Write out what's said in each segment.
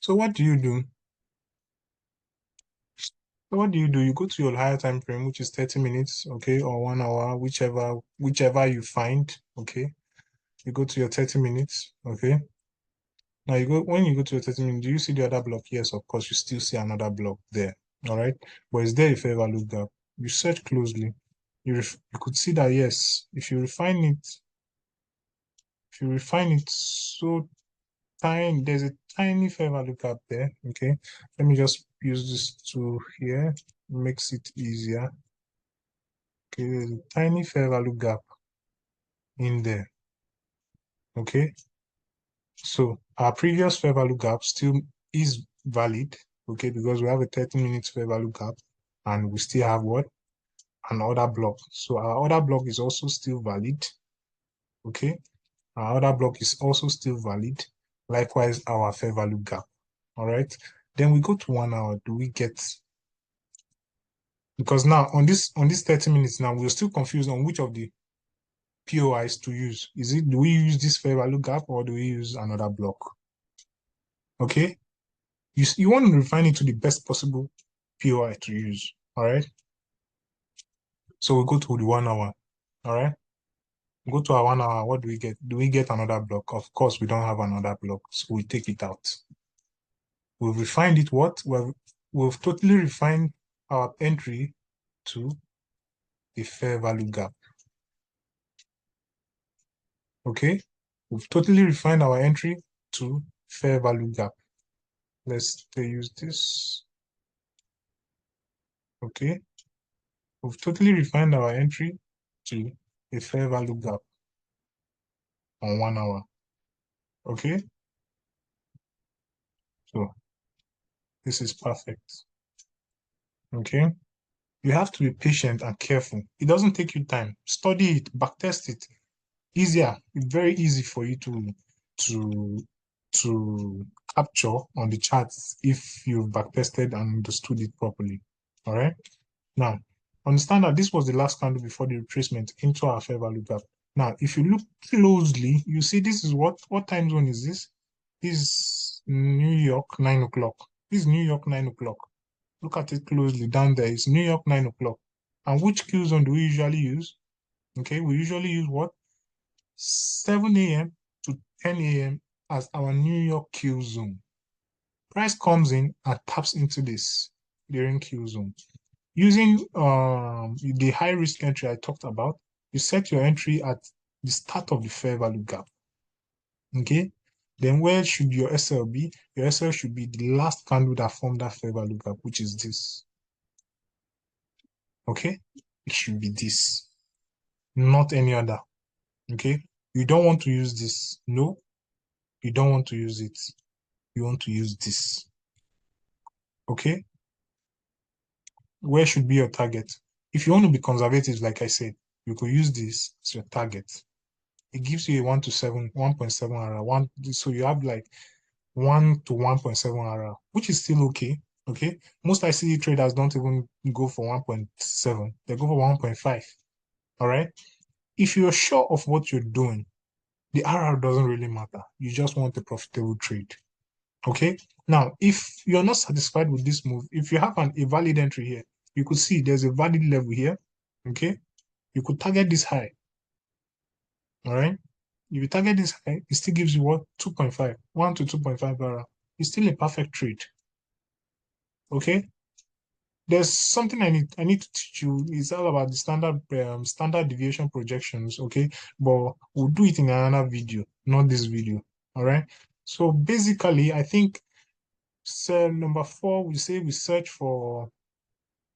So what do you do? So what do you do? You go to your higher time frame, which is 30 minutes, okay, or 1 hour, whichever you find, okay. You go to your 30 minutes, okay. Now when you go to your 30 minutes, do you see the other block? Yes, of course, you still see another block there. All right. But is there a fair value gap? You search closely. You could see that yes, if you refine it so tiny, there's a tiny fair value gap there. Okay. Let me just use this tool here. Makes it easier. Okay, there's a tiny fair value gap in there. Okay. So our previous fair value gap still is valid, okay, because we have a 30 minutes fair value gap and we still have what? An order block. So our order block is also still valid, okay? Our order block is also still valid. Likewise, our fair value gap, all right? Then we go to 1 hour. Do we get, because now on this 30 minutes now, we're still confused on which of the POIs to use. Do we use this fair value gap or do we use another block? Okay, you want to refine it to the best possible POI to use. All right. So we go to the 1 hour. All right. We go to our 1 hour. What do we get? Do we get another block? Of course, we don't have another block, so we take it out. We've refined it. We've totally refined our entry to a fair value gap. Okay. We've totally refined our entry to fair value gap. Let's use this. Okay. We've totally refined our entry to a fair value gap on 1 hour. Okay. So this is perfect. Okay. You have to be patient and careful. It doesn't take you time. Study it, backtest it. Easier. It's very easy for you to to capture on the charts if you've backtested and understood it properly. All right. Now, understand that this was the last candle before the retracement into our fair value gap. Now, if you look closely, you see this is what time zone is this? This is New York, 9 o'clock. This is New York, 9 o'clock. Look at it closely. Down there is New York, 9 o'clock. And which Q zone do we usually use? Okay, we usually use what? 7 a.m. to 10 a.m. as our New York Q zone. Price comes in and taps into this during Q zone. Using the high risk entry I talked about, you set your entry at the start of the fair value gap. Okay, then where should your SL be? Your SL should be the last candle that formed that fair value gap, which is this. Okay, it should be this, not any other. Okay, you don't want to use this. No, you don't want to use it. You want to use this. Okay, where should be your target? If you want to be conservative, like I said, you could use this as your target. It gives you a 1 to 7, 1.7 RR. So you have like 1 to 1.7 RR, which is still okay. Okay. Most ICD traders don't even go for 1.7, they go for 1.5. All right. If you're sure of what you're doing, the RR doesn't really matter. You just want a profitable trade. Okay. Now, if you're not satisfied with this move, if you have a valid entry here, you could see there's a valid level here. Okay. You could target this high. All right. If you target this high, it still gives you what? 2.5, 1 to 2.5 RR. It's still a perfect trade. Okay. There's something I need to teach you. It's all about the standard deviation projections. Okay. But we'll do it in another video, not this video. All right. So basically, I think number 4, we search for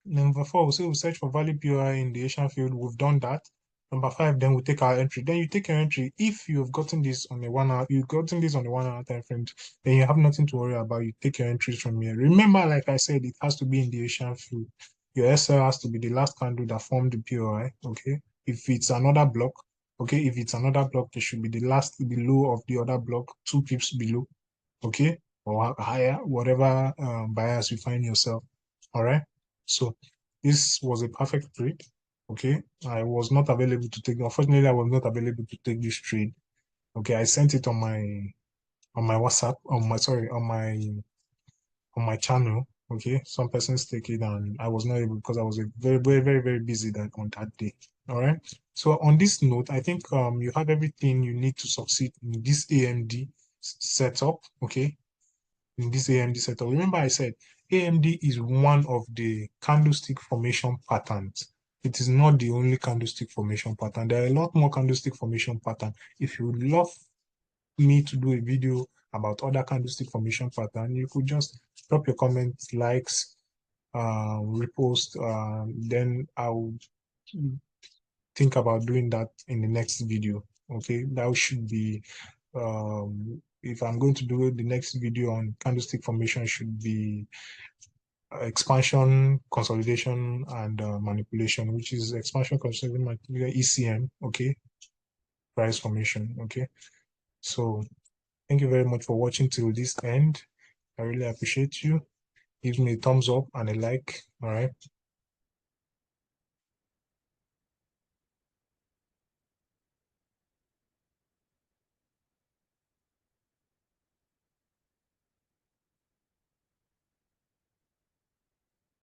valid POI in the Asian field. We've done that. Number 5, then we take our entry. Then you take your entry. If you've gotten this on the 1 hour, time frame, then you have nothing to worry about. You take your entries from here. Remember, like I said, it has to be in the Asian field. Your SL has to be the last candle that formed the POI. Okay. If it's another block, okay. If it's another block, it should be the low of the other block, 2 pips below. Okay, or higher, whatever bias you find yourself. All right. So this was a perfect trade. Okay, I was not available to take. Unfortunately, I was not available to take this trade. Okay, I sent it on my WhatsApp. On my on my channel. Okay, some persons take it, and I was not able because I was very, very, very, very busy on that day. All right. So on this note, I think you have everything you need to succeed in this AMD setup. Okay, in this AMD setup. Remember, I said AMD is one of the candlestick formation patterns. It is not the only candlestick formation pattern. There are a lot more candlestick formation pattern. If you would love me to do a video about other candlestick formation pattern, you could just drop your comments, likes, repost, then I'll think about doing that in the next video. Okay, that should be if I'm going to do the next video on candlestick formation, should be expansion, consolidation, and manipulation, which is expansion, consolidation, manipulation, ECM. Okay, price formation. Okay, so thank you very much for watching till this end. I really appreciate you. Give me a thumbs up and a like. All right.